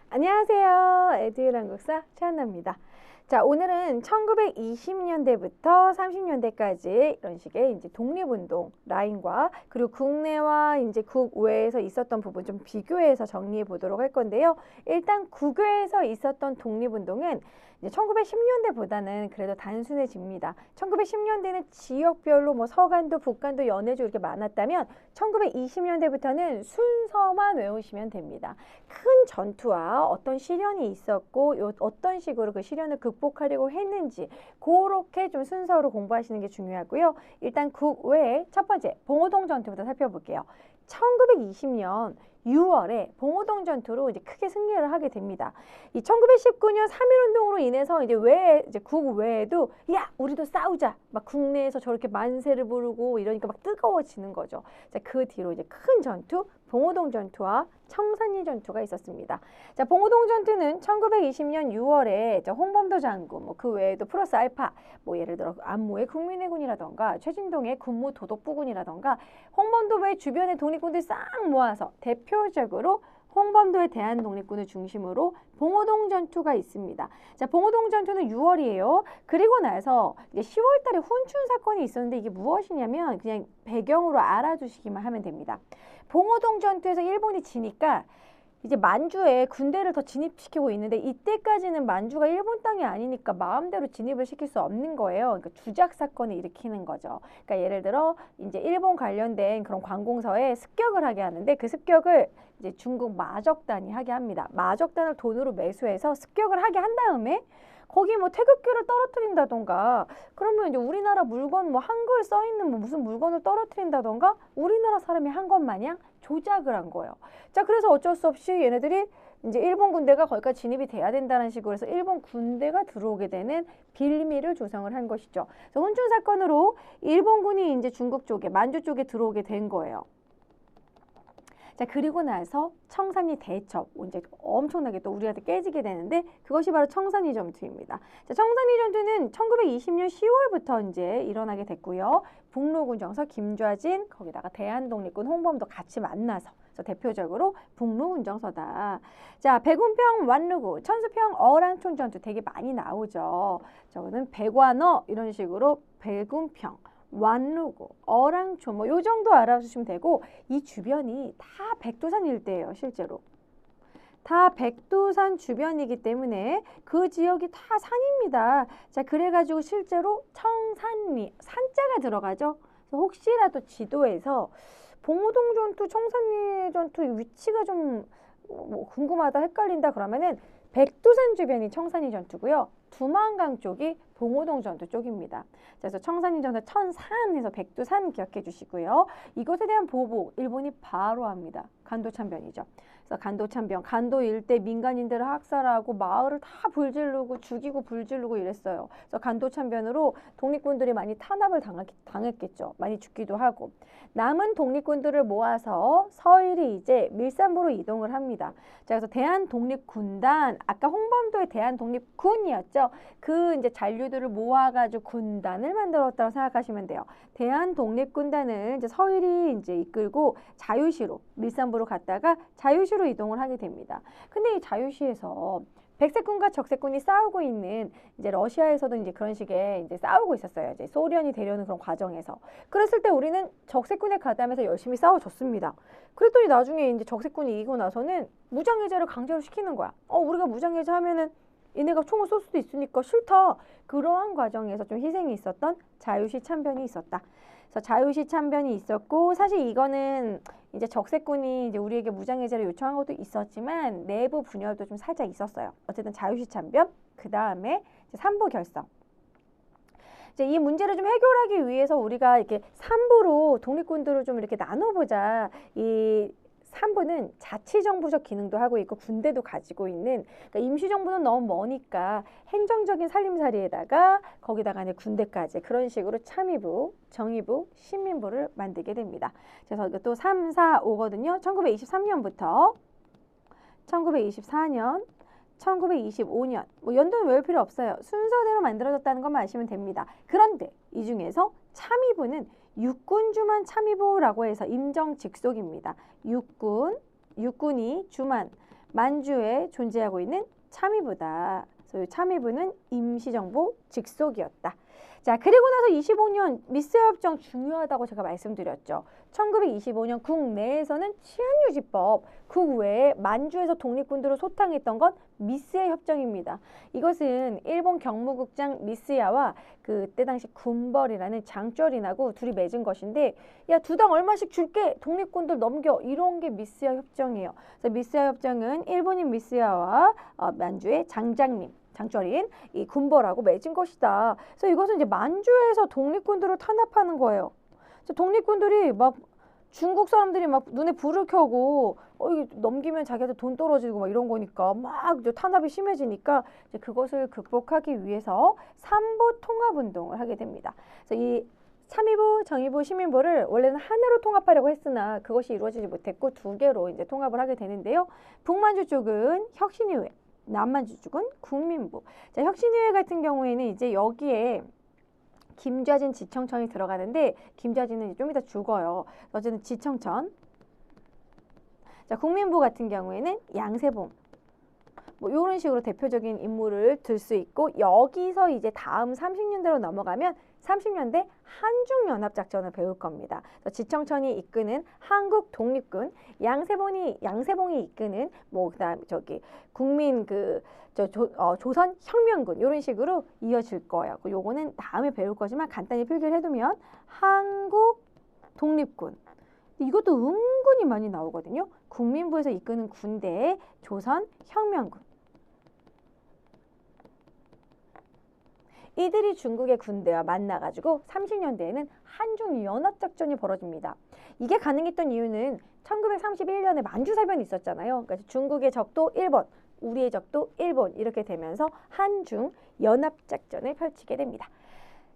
안녕하세요. 에듀윌 한국사 최한나입니다. 자, 오늘은 1920년대부터 30년대까지 이런 식의 이제 독립운동 라인과 그리고 국내와 이제 국외에서 있었던 부분 좀 비교해서 정리해 보도록 할 건데요. 일단 국외에서 있었던 독립운동은 이제 1910년대보다는 그래도 단순해집니다. 1910년대는 지역별로 뭐 서간도, 북간도, 연해주 이렇게 많았다면 1920년대부터는 순서만 외우시면 됩니다. 큰 전투와 어떤 시련이 있었고 어떤 식으로 그 시련을 극복하려고 했는지 그렇게 좀 순서로 공부하시는 게 중요하고요. 일단 국외에 첫 번째 봉오동 전투부터 살펴볼게요. 1920년 6월에 봉오동 전투로 이제 크게 승리를 하게 됩니다. 이 1919년 3.1운동으로 인해서 이제 국외에도 야 우리도 싸우자 막 국내에서 저렇게 만세를 부르고 이러니까 막 뜨거워지는 거죠. 자, 그 뒤로 이제 큰 전투 봉오동 전투와 청산리 전투가 있었습니다. 자, 봉오동 전투는 1920년 6월에 홍범도 장군, 뭐 그 외에도 플러스 알파, 뭐 예를 들어 안모의 국민회군이라던가 최진동의 군무도독부군이라던가 홍범도의 주변의 독립군들 싹 모아서 대표적으로 홍범도의 대한독립군을 중심으로 봉오동 전투가 있습니다. 자, 봉오동 전투는 6월이에요. 그리고 나서 이제 10월 달에 훈춘 사건이 있었는데 이게 무엇이냐면 그냥 배경으로 알아두시기만 하면 됩니다. 봉오동 전투에서 일본이 지니까 이제 만주에 군대를 더 진입시키고 있는데 이때까지는 만주가 일본 땅이 아니니까 마음대로 진입을 시킬 수 없는 거예요. 그러니까 주작 사건을 일으키는 거죠. 그러니까 예를 들어 이제 일본 관련된 그런 관공서에 습격을 하게 하는데 그 습격을 이제 중국 마적단이 하게 합니다. 마적단을 돈으로 매수해서 습격을 하게 한 다음에 거기 뭐 태극기를 떨어뜨린다던가 그러면 이제 우리나라 물건 뭐 한글 써 있는 뭐 무슨 물건을 떨어뜨린다던가 우리나라 사람이 한 것 마냥 조작을 한 거예요. 자, 그래서 어쩔 수 없이 얘네들이 이제 일본 군대가 거기까지 진입이 돼야 된다는 식으로 해서 일본 군대가 들어오게 되는 빌미를 조성을 한 것이죠. 그래서 훈춘 사건으로 일본군이 이제 중국 쪽에 만주 쪽에 들어오게 된 거예요. 자, 그리고 나서 청산리 대첩 이제 엄청나게 또 우리한테 깨지게 되는데 그것이 바로 청산리 전투입니다. 자, 청산리 전투는 1920년 10월부터 이제 일어나게 됐고요. 북로군 정서 김좌진 거기다가 대한독립군 홍범도 같이 만나서 그래서 대표적으로 북로운정서다. 자, 백운평 완루구 천수평 어란촌 전투 되게 많이 나오죠. 저거는 백완어 이런 식으로 백운평 완루구, 어랑초 뭐 요 정도 알아주시면 되고 이 주변이 다 백두산 일대예요. 실제로 다 백두산 주변이기 때문에 그 지역이 다 산입니다. 자, 그래가지고 실제로 청산리 산자가 들어가죠. 그래서 혹시라도 지도에서 봉오동 전투, 청산리 전투 위치가 좀 뭐 궁금하다, 헷갈린다 그러면은 백두산 주변이 청산리 전투고요. 두만강 쪽이 봉오동 전투 쪽입니다. 그래서 청산리 전투 천산에서 백두산 기억해 주시고요. 이것에 대한 보복 일본이 바로 합니다. 간도참변이죠. 그래서 간도참변, 간도 일대 민간인들을 학살하고 마을을 다 불지르고 죽이고 불지르고 이랬어요. 그래서 간도참변으로 독립군들이 많이 탄압을 당했겠죠. 많이 죽기도 하고. 남은 독립군들을 모아서 서일이 이제 밀산부로 이동을 합니다. 자, 그래서 대한독립군단, 아까 홍범도의 대한독립군이었죠. 그 이제 잔류들을 모아가지고 군단을 만들었다고 생각하시면 돼요. 대한독립군단을 이제 서일이 이제 이끌고 자유시로 밀산부로 갔다가 자유시로 이동을 하게 됩니다. 근데 이 자유시에서 백색군과 적색군이 싸우고 있는 이제 러시아에서도 이제 그런 식의 이제 싸우고 있었어요. 이제 소련이 되려는 그런 과정에서. 그랬을 때 우리는 적색군에 가담해서 열심히 싸워줬습니다. 그랬더니 나중에 이제 적색군이 이기고 나서는 무장해제를 강제로 시키는 거야. 우리가 무장해제 하면은 얘네가 총을 쏠 수도 있으니까 싫다. 그러한 과정에서 좀 희생이 있었던 자유시 참변이 있었다. 그래서 자유시 참변이 있었고 사실 이거는 이제 적색군이 이제 우리에게 무장해제를 요청한 것도 있었지만 내부 분열도 좀 살짝 있었어요. 어쨌든 자유시 참변, 그 다음에 삼부 결성. 이제 이 문제를 좀 해결하기 위해서 우리가 이렇게 삼부로 독립군들을 좀 이렇게 나눠보자. 이 삼부는 자치정부적 기능도 하고 있고 군대도 가지고 있는 그러니까 임시정부는 너무 머니까 행정적인 살림살이에다가 거기다가 이제 군대까지 그런 식으로 참의부, 정의부, 신민부를 만들게 됩니다. 그래서 이것도 3, 4, 5거든요. 1923년부터 1924년 1925년 뭐 연도는 외울 필요 없어요. 순서대로 만들어졌다는 것만 아시면 됩니다. 그런데 이 중에서 참의부는 육군주만 참의부라고 해서 임정 직속입니다. 육군이 주만 만주에 존재하고 있는 참의부다. 그래서 이 참의부는 임시정부 직속이었다. 자, 그리고 나서 25년 미스협정 중요하다고 제가 말씀드렸죠. 1925년 국내에서는 치안유지법, 국외에 만주에서 독립군들을 소탕했던 건 미스의 협정입니다. 이것은 일본 경무국장 미스야와 그때 당시 군벌이라는 장쩌린하고 둘이 맺은 것인데, 야, 두 당 얼마씩 줄게, 독립군들 넘겨, 이런 게 미스야 협정이에요. 그래서 미스야 협정은 일본인 미스야와 만주의 장쩌린, 이 군벌하고 맺은 것이다. 그래서 이것은 이제 만주에서 독립군들을 탄압하는 거예요. 그래서 독립군들이 막 중국 사람들이 막 눈에 불을 켜고 이게 넘기면 자기한테 돈 떨어지고 막 이런 거니까 막 이제 탄압이 심해지니까 이제 그것을 극복하기 위해서 삼부 통합운동을 하게 됩니다. 그래서 이 참의부, 정의부, 시민부를 원래는 하나로 통합하려고 했으나 그것이 이루어지지 못했고 두 개로 이제 통합을 하게 되는데요. 북만주 쪽은 혁신의회, 남만주 쪽은 국민부. 자, 혁신의회 같은 경우에는 이제 여기에 김좌진, 지청천이 들어가는데 김좌진은 좀 이따 죽어요. 어쨌든 지청천. 자, 국민부 같은 경우에는 양세봉. 뭐 이런 식으로 대표적인 인물을 들 수 있고, 여기서 이제 다음 30년대로 넘어가면 30년대 한중연합작전을 배울 겁니다. 지청천이 이끄는 한국 독립군, 양세봉이 이끄는 뭐 그다음 저기 국민 조선 혁명군, 이런 식으로 이어질 거예요. 요거는 다음에 배울 거지만 간단히 필기를 해두면 한국 독립군, 이것도 은근히 많이 나오거든요. 국민부에서 이끄는 군대의 조선 혁명군. 이들이 중국의 군대와 만나가지고 30년대에는 한중연합작전이 벌어집니다. 이게 가능했던 이유는 1931년에 만주사변이 있었잖아요. 그러니까 중국의 적도 일본, 우리의 적도 일본, 이렇게 되면서 한중연합작전을 펼치게 됩니다.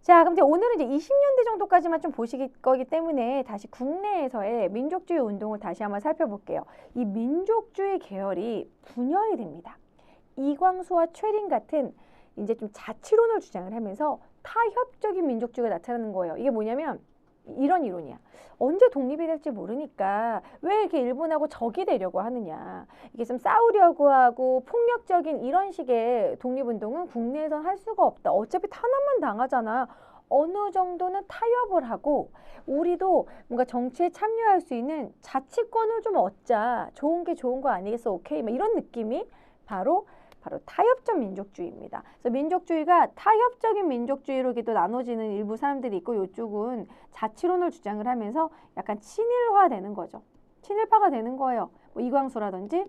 자, 그럼 이제 오늘은 이제 20년대 정도까지만 좀 보실 거기 때문에 다시 국내에서의 민족주의 운동을 다시 한번 살펴볼게요. 이 민족주의 계열이 분열이 됩니다. 이광수와 최린 같은 이제 좀 자치론을 주장을 하면서 타협적인 민족주의가 나타나는 거예요. 이게 뭐냐면 이런 이론이야. 언제 독립이 될지 모르니까 왜 이렇게 일본하고 적이 되려고 하느냐. 이게 좀 싸우려고 하고 폭력적인 이런 식의 독립운동은 국내에선 할 수가 없다. 어차피 탄압만 당하잖아. 어느 정도는 타협을 하고 우리도 뭔가 정치에 참여할 수 있는 자치권을 좀 얻자. 좋은 게 좋은 거 아니겠어? 오케이. 막 이런 느낌이 바로 타협적 민족주의입니다. 그래서 민족주의가 타협적인 민족주의로 또 나눠지는 일부 사람들이 있고, 이쪽은 자치론을 주장을 하면서 약간 친일화되는 거죠. 친일파가 되는 거예요. 뭐 이광수라든지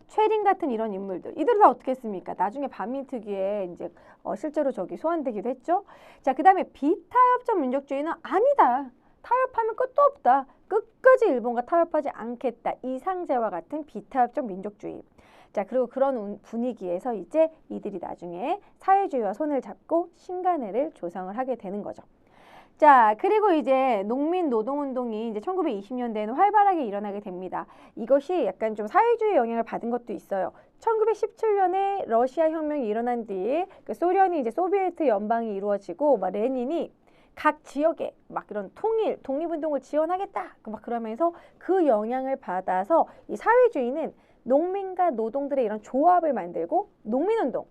최린 같은 이런 인물들, 이들은 다 어떻게 했습니까? 나중에 반민특위에 이제 실제로 저기 소환되기도 했죠. 자, 그 다음에 비타협적 민족주의는 아니다. 타협하면 끝도 없다. 끝까지 일본과 타협하지 않겠다. 이상제와 같은 비타협적 민족주의. 자, 그리고 그런 분위기에서 이제 이들이 나중에 사회주의와 손을 잡고 신간회를 조성을 하게 되는 거죠. 자, 그리고 이제 농민 노동운동이 이제 1920년대에는 활발하게 일어나게 됩니다. 이것이 약간 좀 사회주의 영향을 받은 것도 있어요. 1917년에 러시아 혁명이 일어난 뒤 소련이 이제 소비에트 연방이 이루어지고 막 레닌이 각 지역에 막 이런 독립운동을 지원하겠다 막 그러면서 그 영향을 받아서 이 사회주의는 농민과 노동들의 이런 조합을 만들고 농민운동,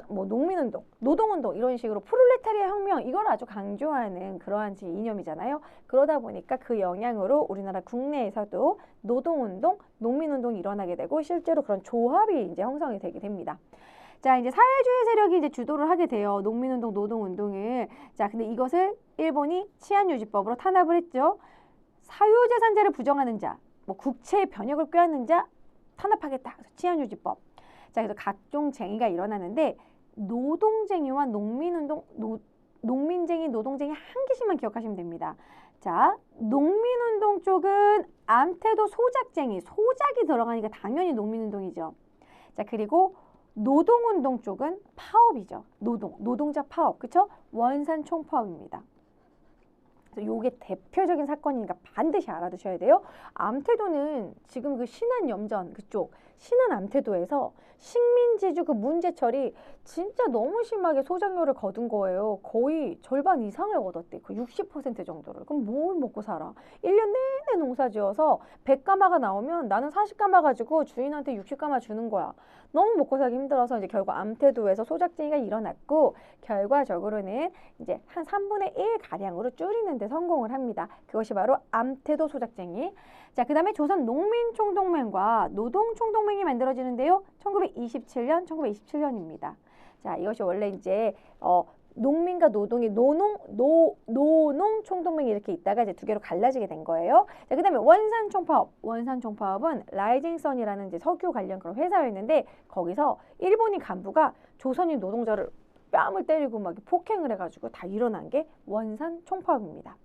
농민운동, 노동운동 이런 식으로 프롤레타리아 혁명 이걸 아주 강조하는 그러한 이념이잖아요. 그러다 보니까 그 영향으로 우리나라 국내에서도 노동운동, 농민운동이 일어나게 되고 실제로 그런 조합이 이제 형성이 되게 됩니다. 자, 이제 사회주의 세력이 이제 주도를 하게 돼요. 농민운동, 노동운동을. 자, 근데 이것을 일본이 치안유지법으로 탄압을 했죠. 사유재산제를 부정하는 자, 국채의 변역을 꾀하는 자 탄압하겠다. 치안유지법. 자, 그래서 각종 쟁의가 일어나는데 노동쟁의와 농민쟁의, 노동쟁의 한 개씩만 기억하시면 됩니다. 자, 농민운동 쪽은 암태도 소작쟁의, 소작이 들어가니까 당연히 농민운동이죠. 자, 그리고 노동운동 쪽은 파업이죠. 노동자 파업, 그쵸? 원산 총파업입니다. 그래서 요게 대표적인 사건이니까 반드시 알아두셔야 돼요. 암태도는 지금 그 신안염전 그쪽 신안암태도에서 식민지주 그 문제철이 진짜 너무 심하게 소작료를 거둔 거예요. 거의 절반 이상을 거뒀대. 그 60% 정도를. 그럼 뭘 먹고 살아? 1년 내내 농사 지어서 100가마가 나오면 나는 40가마 가지고 주인한테 60가마 주는 거야. 너무 먹고 살기 힘들어서 이제 결국 암태도에서 소작쟁이가 일어났고 결과적으로는 이제 한 3분의 1 가량으로 줄이는 데 성공을 합니다. 그것이 바로 암태도 소작쟁이. 자, 그 다음에 조선 농민총동맹과 노동총동맹이 만들어지는데요. 1927년, 1927년입니다. 자, 이것이 원래 이제 농민과 노동이 노농 총동맹이 이렇게 있다가 이제 두 개로 갈라지게 된 거예요. 자, 그다음에 원산총파업. 원산총파업은 라이징선이라는 이제 석유 관련 그런 회사였는데 거기서 일본인 간부가 조선인 노동자를 뺨을 때리고 막 폭행을 해가지고 다 일어난 게 원산총파업입니다.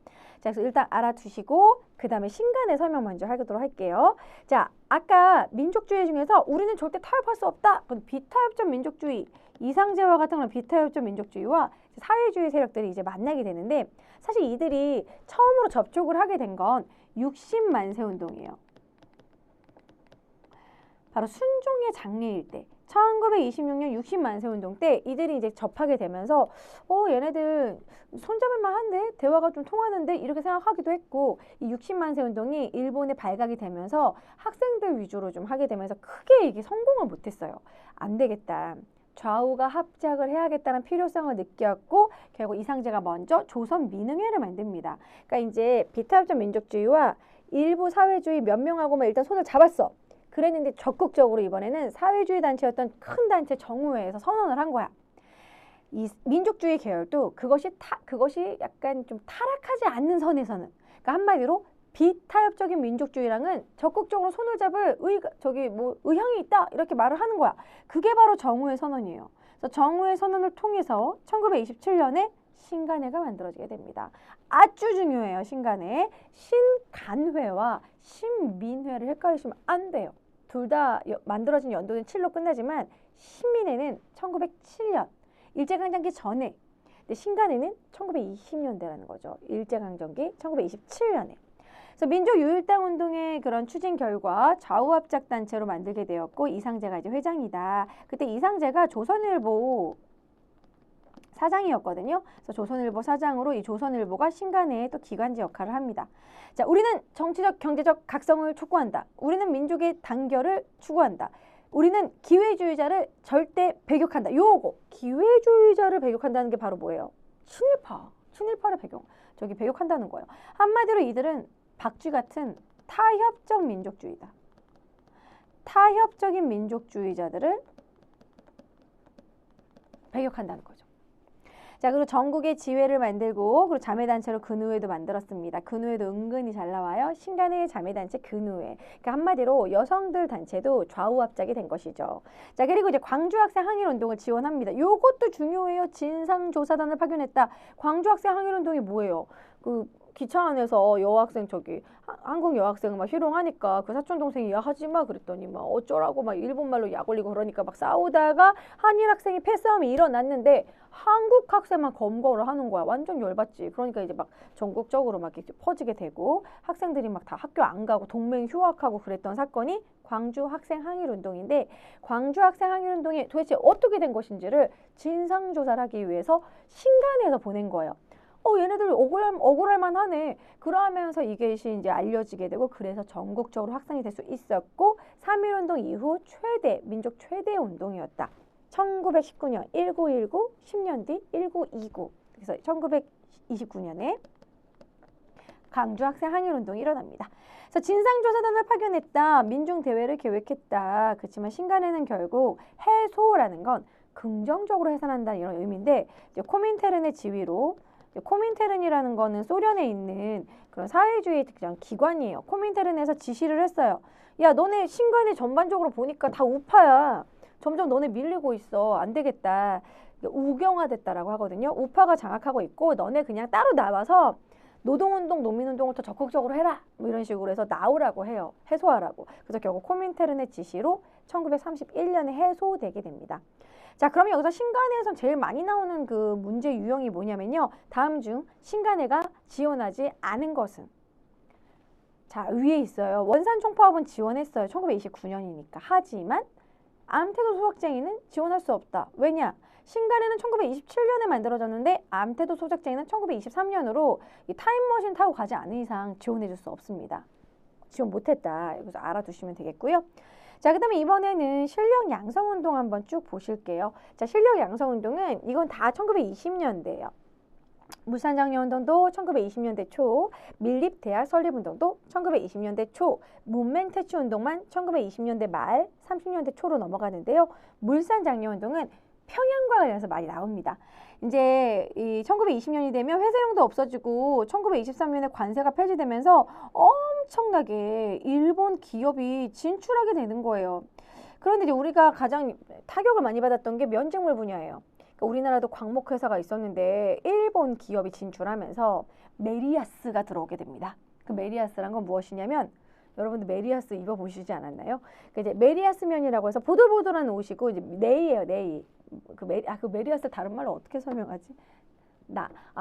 자, 그래서 일단 알아두시고 그 다음에 신간의 설명 먼저 하도록 할게요. 자, 아까 민족주의 중에서 우리는 절대 타협할 수 없다. 그건 비타협적 민족주의, 이상제와 같은 그런 비타협적 민족주의와 사회주의 세력들이 이제 만나게 되는데 사실 이들이 처음으로 접촉을 하게 된 건 60만세 운동이에요. 바로 순종의 장례일 때 1926년 60만세 운동 때 이들이 이제 접하게 되면서 얘네들 손잡을만 한데 대화가 좀 통하는데 이렇게 생각하기도 했고 이 60만세 운동이 일본에 발각이 되면서 학생들 위주로 좀 하게 되면서 크게 이게 성공을 못했어요. 안 되겠다. 좌우가 합작을 해야겠다는 필요성을 느꼈고 결국 이상제가 먼저 조선민흥회를 만듭니다. 그러니까 이제 비타협적 민족주의와 일부 사회주의 몇 명하고만 일단 손을 잡았어. 그랬는데 적극적으로 이번에는 사회주의 단체였던 큰 단체 정우회에서 선언을 한 거야. 이 민족주의 계열도 그것이 약간 좀 타락하지 않는 선에서는 그러니까 한마디로 비타협적인 민족주의랑은 적극적으로 손을 잡을 의향이 있다 이렇게 말을 하는 거야. 그게 바로 정우회 선언이에요. 그래서 정우회 선언을 통해서 1927년에 신간회가 만들어지게 됩니다. 아주 중요해요. 신간회. 신간회와 신민회를 헷갈리시면 안 돼요. 둘 다 만들어진 연도는 7로 끝나지만 신민회는 1907년 일제강점기 전에 근데 신간회는 1920년대라는 거죠. 일제강점기 1927년에. 그래서 민족유일당 운동의 그런 추진 결과 좌우합작단체로 만들게 되었고 이상제가 이제 회장이다. 그때 이상제가 조선일보 사장이었거든요. 그래서 조선일보 사장으로 이 조선일보가 신간회의 또 기관지 역할을 합니다. 자, 우리는 정치적, 경제적 각성을 촉구한다. 우리는 민족의 단결을 추구한다. 우리는 기회주의자를 절대 배격한다. 요거 기회주의자를 배격한다는 게 바로 뭐예요? 친일파를 배격한다는 거예요. 한마디로 이들은 박쥐 같은 타협적 민족주의다. 타협적인 민족주의자들을 배격한다는 거죠. 자, 그리고 전국의 지회를 만들고 그리고 자매단체로 근우회도 만들었습니다. 근우회도 은근히 잘 나와요. 신간의 자매단체 근우회. 그러니까 한마디로 여성들 단체도 좌우합작이 된 것이죠. 자, 그리고 이제 광주학생 항일운동을 지원합니다. 요것도 중요해요. 진상조사단을 파견했다. 광주학생 항일운동이 뭐예요? 기차 안에서 여학생 한국 여학생을 막 희롱하니까 그 사촌 동생이 야 하지마 그랬더니 막 어쩌라고 막 일본말로 약 올리고 그러니까 막 싸우다가 한일 학생이 패싸움이 일어났는데 한국 학생만 검거를 하는 거야. 완전 열받지. 그러니까 이제 막 전국적으로 막 이렇게 퍼지게 되고 학생들이 막 다 학교 안 가고 동맹 휴학하고 그랬던 사건이 광주 학생 항일 운동인데 광주 학생 항일 운동이 도대체 어떻게 된 것인지를 진상 조사를 하기 위해서 신간에서 보낸 거예요. 얘네들 억울할 만하네. 그러면서 이게 이제 알려지게 되고 그래서 전국적으로 확산이 될 수 있었고 3.1운동 이후 민족 최대 운동이었다. 1919년 1919, 10년 뒤 1929. 그래서 1929년에 광주 학생 항일운동이 일어납니다. 그래서 진상조사단을 파견했다. 민중대회를 계획했다. 그렇지만 신간에는 결국 해소라는 건 긍정적으로 해산한다는 이런 의미인데 이제 코민테른의 지휘로 코민테른이라는 거는 소련에 있는 그런 사회주의 기관이에요. 코민테른에서 지시를 했어요. 야, 너네 신간에 전반적으로 보니까 다 우파야. 점점 너네 밀리고 있어. 안 되겠다. 우경화됐다라고 하거든요. 우파가 장악하고 있고 너네 그냥 따로 나와서 노동운동, 농민운동을 더 적극적으로 해라 뭐 이런 식으로 해서 나오라고 해요. 해소하라고. 그래서 결국 코민테른의 지시로 1931년에 해소되게 됩니다. 자, 그러면 여기서 신간회에서 제일 많이 나오는 그 문제 유형이 뭐냐면요. 다음 중 신간회가 지원하지 않은 것은? 자, 위에 있어요. 원산총파업은 지원했어요. 1929년이니까. 하지만 암태도 소작쟁이는 지원할 수 없다. 왜냐? 신간회는 1927년에 만들어졌는데 암태도 소작쟁이는 1923년으로 이 타임머신 타고 가지 않은 이상 지원해 줄 수 없습니다. 지원 못했다. 여기서 알아두시면 되겠고요. 자, 그 다음에 이번에는 실력 양성운동 한번 쭉 보실게요. 자, 실력 양성운동은 이건 다 1920년대예요. 물산장려운동도 1920년대 초, 밀립대학 설립운동도 1920년대 초, 문맹퇴치운동만 1920년대 말, 30년대 초로 넘어가는데요. 물산장려운동은 평양과 관련해서 많이 나옵니다. 이제 이 1920년이 되면 회사령도 없어지고 1923년에 관세가 폐지되면서 엄청나게 일본 기업이 진출하게 되는 거예요. 그런데 이제 우리가 가장 타격을 많이 받았던 게 면직물 분야예요. 그러니까 우리나라도 광목회사가 있었는데 일본 기업이 진출하면서 메리아스가 들어오게 됩니다. 그 메리아스란 건 무엇이냐면 여러분들 메리아스 입어보시지 않았나요? 그러니까 이제 메리아스면이라고 해서 보들보들한 옷이고 이제 네이예요, 네이. 그 메리아스 다른 말로 어떻게 설명하지?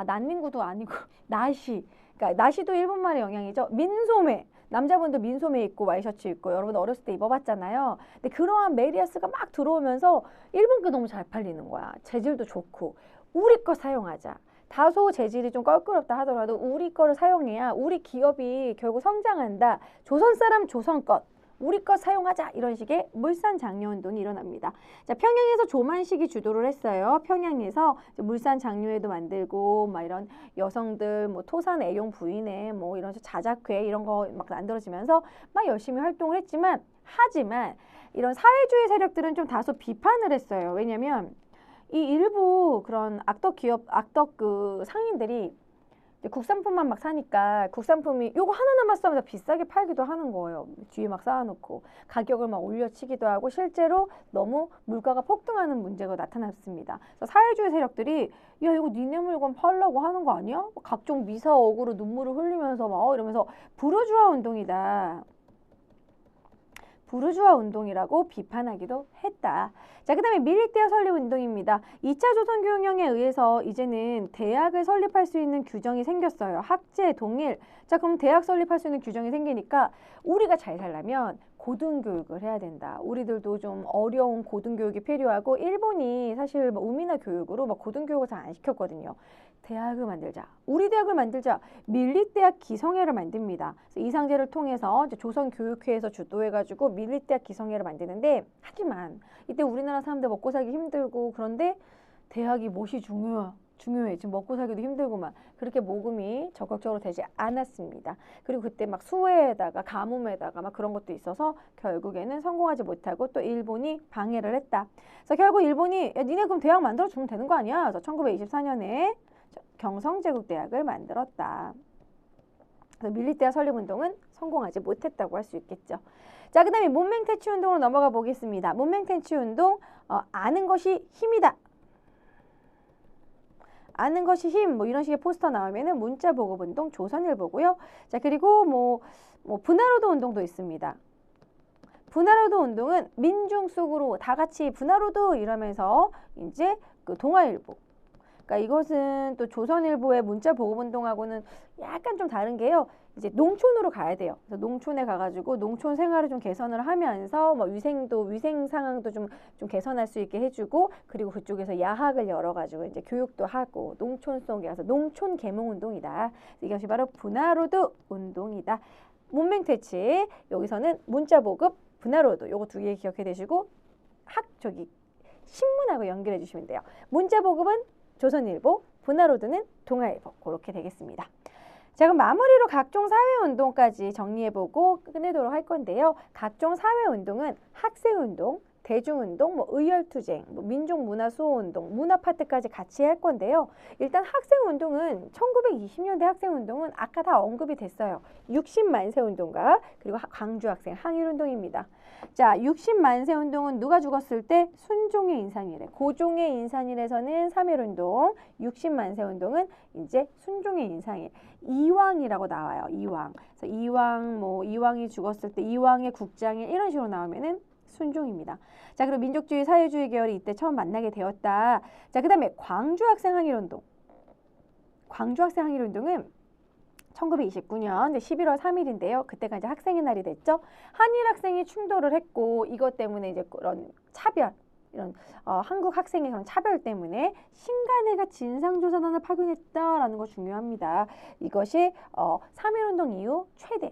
난닝구도 아니고 나시. 그러니까 나시도 일본말의 영향이죠. 민소매. 남자분도 민소매 입고 와이셔츠 입고 여러분 어렸을 때 입어봤잖아요. 근데 그러한 메리아스가 막 들어오면서 일본 게 너무 잘 팔리는 거야. 재질도 좋고 우리 거 사용하자. 다소 재질이 좀 껄끄럽다 하더라도 우리 거를 사용해야 우리 기업이 결국 성장한다. 조선 사람 조선 것. 우리 것 사용하자 이런 식의 물산장려운동이 일어납니다. 자, 평양에서 조만식이 주도를 했어요. 평양에서 물산장려회도 만들고 막 이런 여성들 뭐 토산 애용 부인회 뭐 이런 자작회 이런 거 막 만들어지면서 막 열심히 활동을 했지만 하지만 이런 사회주의 세력들은 좀 다소 비판을 했어요. 왜냐면 이 일부 그런 악덕 기업 악덕 그 상인들이 국산품만 막 사니까 국산품이 요거 하나 남았어 하면서 비싸게 팔기도 하는 거예요. 뒤에 막 쌓아놓고 가격을 막 올려치기도 하고 실제로 너무 물가가 폭등하는 문제가 나타났습니다. 그래서 사회주의 세력들이 야 이거 니네 물건 팔려고 하는 거 아니야? 각종 미사 억으로 눈물을 흘리면서 막 이러면서 부르주아 운동이다. 부르주아 운동이라고 비판하기도 했다. 자, 그 다음에 밀립대학 설립 운동입니다. 2차 조선교육령에 의해서 이제는 대학을 설립할 수 있는 규정이 생겼어요. 학제, 동일. 자, 그럼 대학 설립할 수 있는 규정이 생기니까 우리가 잘 살려면 고등교육을 해야 된다. 우리들도 좀 어려운 고등교육이 필요하고 일본이 사실 뭐 우미나 교육으로 막 고등교육을 잘 안 시켰거든요. 대학을 만들자. 우리 대학을 만들자. 밀립대학 기성회를 만듭니다. 그래서 이상제를 통해서 이제 조선교육회에서 주도해가지고 밀립대학 기성회를 만드는데 하지만 이때 우리나라 사람들 먹고 살기 힘들고 그런데 대학이 무엇이 중요해. 지금 먹고 살기도 힘들고만 그렇게 모금이 적극적으로 되지 않았습니다. 그리고 그때 막 수해에다가 가뭄에다가 막 그런 것도 있어서 결국에는 성공하지 못하고 또 일본이 방해를 했다. 그래서 결국 일본이 야, 니네 그럼 대학 만들어 주면 되는 거 아니야? 그래서 1924년에 경성제국대학을 만들었다. 그래서 밀립대학 설립운동은 성공하지 못했다고 할 수 있겠죠. 자, 그 다음에 문맹퇴치운동으로 넘어가 보겠습니다. 문맹퇴치운동 아는 것이 힘이다. 아는 것이 힘, 뭐 이런 식의 포스터 나오면은 문자보급운동 조선일보고요. 자, 그리고 뭐 분화로도 운동도 있습니다. 분화로도 운동은 민중 속으로 다 같이 분화로도 이러면서 이제 그 동아일보. 그러니까 이것은 또 조선일보의 문자보급운동하고는 약간 좀 다른 게요. 이제 농촌으로 가야 돼요. 그래서 농촌에 가가지고 농촌 생활을 좀 개선을 하면서 뭐 위생 상황도 좀 개선할 수 있게 해주고 그리고 그쪽에서 야학을 열어가지고 이제 교육도 하고 농촌 속에 가서 농촌 계몽 운동이다. 이것이 바로 분화로드 운동이다. 문맹퇴치 여기서는 문자보급 분화로드 요거 두 개 기억해 두시고 신문하고 연결해 주시면 돼요. 문자보급은 조선일보, 분화로드는 동아일보 그렇게 되겠습니다. 자, 그럼 마무리로 각종 사회운동까지 정리해보고 끝내도록 할 건데요. 각종 사회운동은 학생운동, 대중운동, 뭐 의열투쟁, 뭐 민족문화수호운동, 문화파트까지 같이 할 건데요. 일단 학생운동은 1920년대 학생운동은 아까 다 언급이 됐어요. 60만세 운동가 그리고 광주학생 항일운동입니다. 자, 60만세 운동은 누가 죽었을 때? 순종의 인산일에. 고종의 인산일에서는 3.1운동, 60만세 운동은 이제 순종의 인산일. 이왕이라고 나와요. 이왕. 그래서 이왕이 죽었을 때 이왕의 국장일 이런 식으로 나오면은 순종입니다. 자, 그리고 민족주의, 사회주의 계열이 이때 처음 만나게 되었다. 자, 그 다음에 광주학생 항일운동. 광주학생 항일운동은 1929년 11월 3일인데요. 그때가 이제 학생의 날이 됐죠. 한일 학생이 충돌을 했고 이것 때문에 이제 그런 차별, 이런 한국 학생의 그런 차별 때문에 신간회가 진상조사단을 파견했다라는 거 중요합니다. 이것이 3.1운동 이후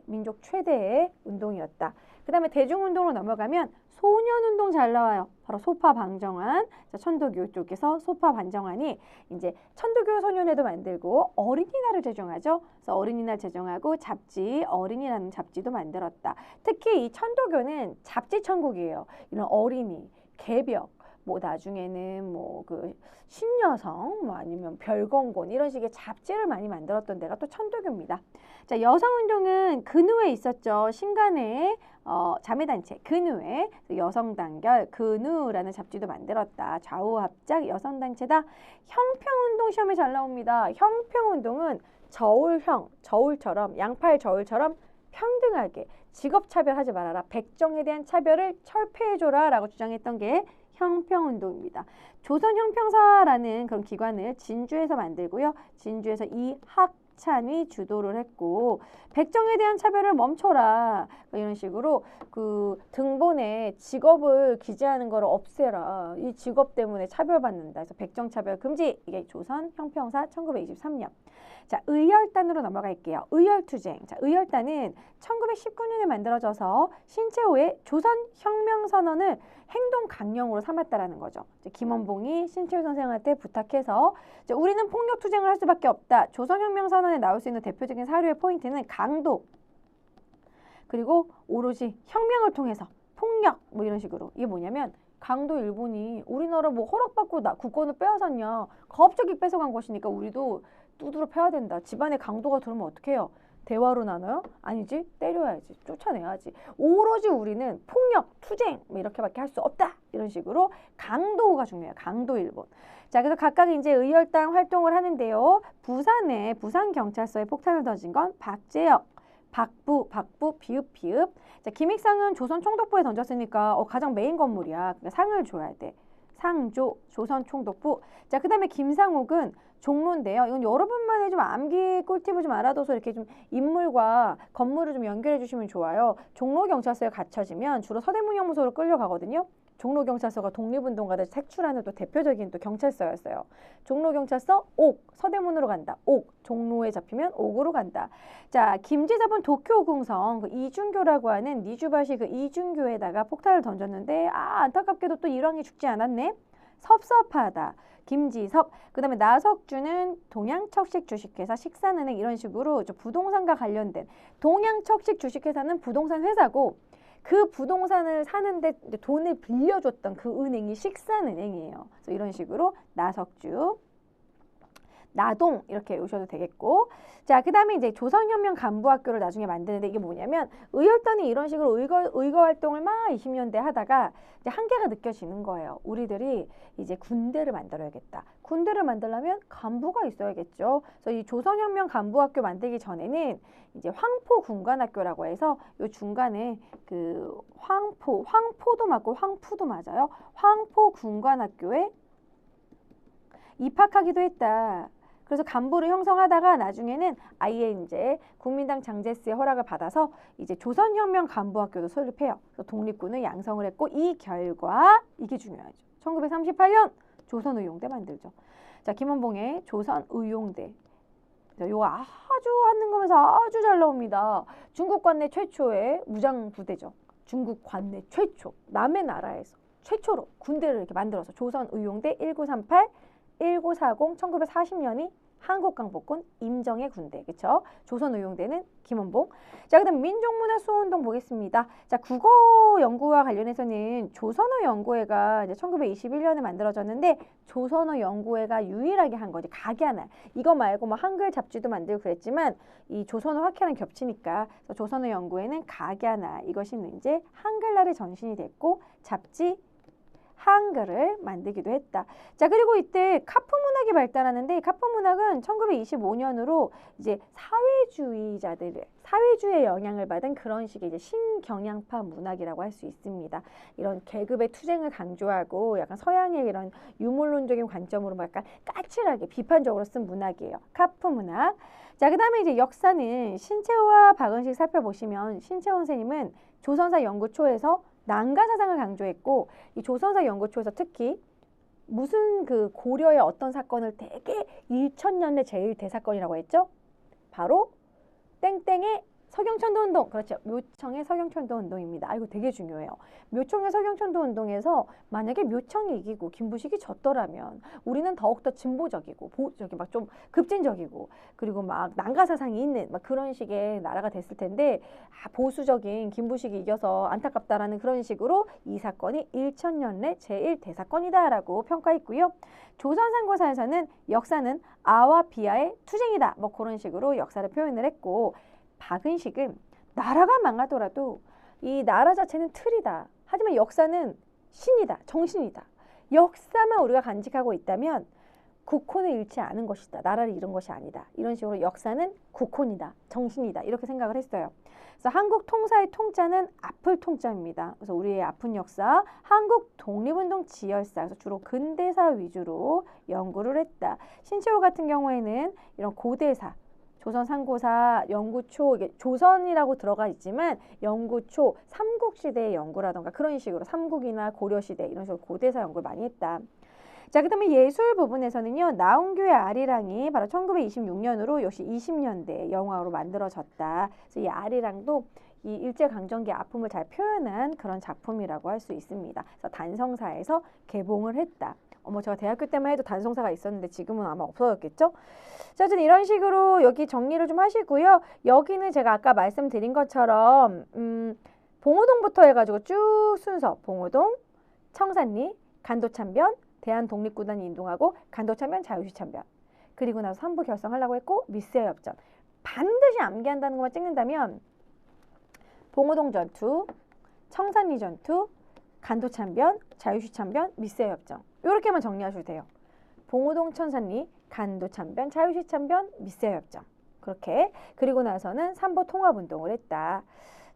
민족 최대의 운동이었다. 그 다음에 대중운동으로 넘어가면 소년운동 잘 나와요. 바로 소파 방정환. 자, 천도교 쪽에서 소파 방정환이 이제 천도교 소년회도 만들고 어린이날을 제정하죠. 그래서 어린이날 제정하고 잡지, 어린이라는 잡지도 만들었다. 특히 이 천도교는 잡지 천국이에요. 이런 어린이, 개벽, 뭐 나중에는 뭐 그 신여성, 뭐 아니면 별건곤 이런 식의 잡지를 많이 만들었던 데가 또 천도교입니다. 자, 여성운동은 근우에 있었죠. 신간회 자매단체 근우회 여성단결 근우라는 잡지도 만들었다. 좌우합작 여성단체다. 형평운동 시험에 잘 나옵니다. 형평운동은 저울처럼 양팔 저울처럼 평등하게 직업차별하지 말아라. 백정에 대한 차별을 철폐해줘라 라고 주장했던 게 형평운동입니다. 조선형평사라는 그런 기관을 진주에서 만들고요. 진주에서 이학찬이 주도를 했고 백정에 대한 차별을 멈춰라. 이런 식으로 그 등본에 직업을 기재하는 걸 없애라. 이 직업 때문에 차별받는다. 그래서 백정차별 금지. 이게 조선형평사 1923년. 자, 의열단으로 넘어갈게요. 의열투쟁. 자, 의열단은 1919년에 만들어져서 신채호의 조선혁명선언을 행동 강령으로 삼았다라는 거죠. 김원봉이 신채호 선생한테 부탁해서 우리는 폭력투쟁을 할 수밖에 없다. 조선혁명선언에 나올 수 있는 대표적인 사료의 포인트는 강도 그리고 오로지 혁명을 통해서 폭력 뭐 이런 식으로. 이게 뭐냐면 강도 일본이 우리나라 뭐 허락받고 국권을 빼앗았냐. 갑자기 뺏어간 것이니까 우리도 두드러 패야 된다. 집안에 강도가 들어오면 어떻게 해요? 대화로 나눠요? 아니지. 때려야지. 쫓아내야지. 오로지 우리는 폭력, 투쟁 뭐 이렇게밖에 할 수 없다. 이런 식으로 강도가 중요해요. 강도 일본. 자, 그래서 각각 이제 의열단 활동을 하는데요. 부산에 부산경찰서에 폭탄을 던진 건 박재혁, 박부, 비읍. 자, 김익상은 조선총독부에 던졌으니까 가장 메인 건물이야. 그러니까 상을 줘야 돼. 상조, 조선총독부. 자, 그 다음에 김상옥은 종로인데요. 이건 여러분만의 좀 암기 꿀팁을 좀 알아둬서 이렇게 좀 인물과 건물을 좀 연결해 주시면 좋아요. 종로경찰서에 갇혀지면 주로 서대문형무소로 끌려가거든요. 종로경찰서가 독립운동가들 색출하는 또 대표적인 또 경찰서였어요. 종로경찰서 옥, 서대문으로 간다. 옥, 종로에 잡히면 옥으로 간다. 자, 김제 잡은 도쿄궁성 그 이준교라고 하는 니주바시 그 이준교에다가 폭탄을 던졌는데 안타깝게도 또 일왕이 죽지 않았네. 섭섭하다. 김지섭. 그 다음에 나석주는 동양척식 주식회사 식산은행 이런 식으로 부동산과 관련된 동양척식 주식회사는 부동산 회사고 그 부동산을 사는데 돈을 빌려줬던 그 은행이 식산은행이에요. 그래서 이런 식으로 나석주, 나동 이렇게 오셔도 되겠고. 자, 그 다음에 이제 조선혁명 간부학교를 나중에 만드는데 이게 뭐냐면 의열단이 이런 식으로 의거 활동을 막 20년대 하다가 이제 한계가 느껴지는 거예요. 우리들이 이제 군대를 만들어야겠다. 군대를 만들려면 간부가 있어야겠죠. 그래서 이 조선혁명 간부학교 만들기 전에는 이제 황포군관학교라고 해서 요 중간에 그 황포도 맞고 황푸도 맞아요. 황포군관학교에 입학하기도 했다. 그래서 간부를 형성하다가 나중에는 아예 이제 국민당 장제스의 허락을 받아서 이제 조선혁명 간부학교도 설립해요. 그래서 독립군을 양성을 했고 이 결과 이게 중요하죠. 1938년 조선의용대 만들죠. 자, 김원봉의 조선의용대. 요거 아주 한능검에서 아주 잘 나옵니다. 중국 관내 최초의 무장부대죠. 중국 관내 최초, 남의 나라에서 최초로 군대를 이렇게 만들어서 조선의용대 1938, 1940, 1940년이 한국광복군 임정의 군대, 그쵸? 조선의용대는 김원봉. 자, 그다음 민족문화수호운동 보겠습니다. 자, 국어 연구와 관련해서는 조선어 연구회가 이제 1921년에 만들어졌는데 조선어 연구회가 유일하게 한 거지. 각야날. 이거 말고 뭐 한글 잡지도 만들고 그랬지만 이 조선어 학회랑 겹치니까 조선어 연구회는 각야날 이것이 이제 한글날의 전신이 됐고 잡지 한글을 만들기도 했다. 자, 그리고 이때 카프 문학이 발달하는데 카프 문학은 1925년으로 이제 사회주의의 영향을 받은 그런 식의 이제 신경향파 문학이라고 할 수 있습니다. 이런 계급의 투쟁을 강조하고 약간 서양의 이런 유물론적인 관점으로 약간 까칠하게 비판적으로 쓴 문학이에요. 카프 문학. 자, 그다음에 이제 역사는 신채호와 박은식 살펴보시면 신채호 선생님은 조선사 연구초에서 난가사상을 강조했고 이 조선사 연구초에서 특히 무슨 그 고려의 어떤 사건을 되게 1000년의 제일 대사건이라고 했죠? 바로 땡땡의 서경천도운동. 그렇죠. 묘청의 서경천도운동입니다. 아, 이거 되게 중요해요. 묘청의 서경천도운동에서 만약에 묘청이 이기고 김부식이 졌더라면 우리는 더욱더 진보적이고 저기 막 좀 급진적이고 그리고 막 난가사상이 있는 막 그런 식의 나라가 됐을 텐데 보수적인 김부식이 이겨서 안타깝다라는 그런 식으로 이 사건이 1000년의 제1대사건이다라고 평가했고요. 조선상고사에서는 역사는 아와 비아의 투쟁이다. 뭐 그런 식으로 역사를 표현을 했고 박은식은 나라가 망하더라도 이 나라 자체는 틀이다. 하지만 역사는 신이다. 정신이다. 역사만 우리가 간직하고 있다면 국혼을 잃지 않은 것이다. 나라를 잃은 것이 아니다. 이런 식으로 역사는 국혼이다. 정신이다. 이렇게 생각을 했어요. 그래서 한국 통사의 통자는 아플 통자입니다. 그래서 우리의 아픈 역사, 한국 독립운동 지열사, 그래서 주로 근대사 위주로 연구를 했다. 신채호 같은 경우에는 이런 고대사, 조선 상고사, 연구초, 이게 조선이라고 들어가 있지만 연구초, 삼국시대의 연구라던가 그런 식으로 삼국이나 고려시대 이런 식으로 고대사 연구를 많이 했다. 자, 그 다음에 예술 부분에서는요. 나온규의 아리랑이 바로 1926년으로 역시 20년대 영화로 만들어졌다. 그래서 이 아리랑도 이 일제강점기 아픔을 잘 표현한 그런 작품이라고 할 수 있습니다. 그래서 단성사에서 개봉을 했다. 제가 대학교 때만 해도 단성사가 있었는데 지금은 아마 없어졌겠죠? 자, 어쨌든 이런 식으로 여기 정리를 좀 하시고요. 여기는 제가 아까 말씀드린 것처럼 봉오동부터 해가지고 쭉 순서 봉오동, 청산리, 간도참변, 대한독립구단이 인동하고 간도참변, 자유시참변. 그리고 나서 3부 결성하려고 했고 미스의 협전. 반드시 암기한다는 것만 찍는다면 봉오동 전투, 청산리 전투, 간도참변, 자유시참변, 미스의 협정. 이렇게만 정리하셔도 돼요. 봉오동, 청산리, 간도참변, 자유시참변, 미스의 협정. 그렇게. 그리고 나서는 3보 통합운동을 했다.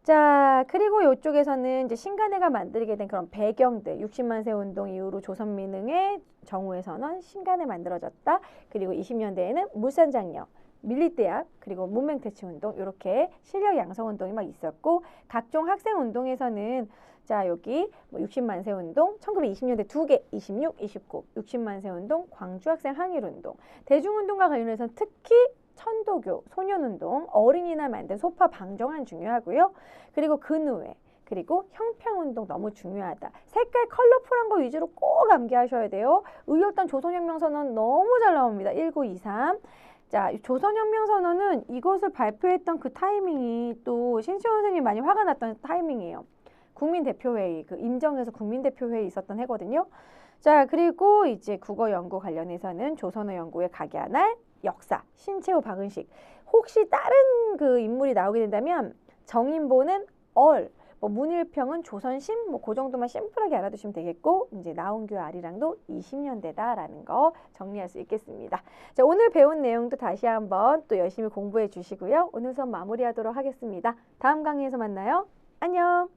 자, 그리고 이쪽에서는 이제 신간회가 만들게 된 그런 배경들, 60만 세 운동 이후로 조선민흥회 정우에서는 신간회 만들어졌다. 그리고 20년대에는 물산장려, 밀리대학, 그리고 문맹퇴치운동 이렇게 실력 양성운동이 막 있었고 각종 학생운동에서는 자, 여기 60만 세 운동, 1920년대 2개, 26, 29, 60만 세 운동, 광주 학생 항일운동, 대중운동과 관련해서는 특히 천도교, 소년운동, 어린이날 만든 소파 방정환 중요하고요. 그리고 근우회, 그리고 형평운동 너무 중요하다. 색깔 컬러풀한 거 위주로 꼭 암기하셔야 돼요. 의열단 조선혁명선언 너무 잘 나옵니다. 1923. 자, 조선혁명선언은 이것을 발표했던 그 타이밍이 또 신채호 선생님이 많이 화가 났던 타이밍이에요. 국민대표회의, 그 임정에서 국민대표회의 있었던 해거든요. 자, 그리고 이제 국어 연구 관련해서는 조선어 연구의 각야날, 역사, 신채호, 박은식. 혹시 다른 그 인물이 나오게 된다면 정인보는 문일평은 조선신, 그 정도만 심플하게 알아두시면 되겠고 이제 나온규 아리랑도 20년대다라는 거 정리할 수 있겠습니다. 자, 오늘 배운 내용도 다시 한번 또 열심히 공부해 주시고요. 오늘 수업 마무리하도록 하겠습니다. 다음 강의에서 만나요. 안녕.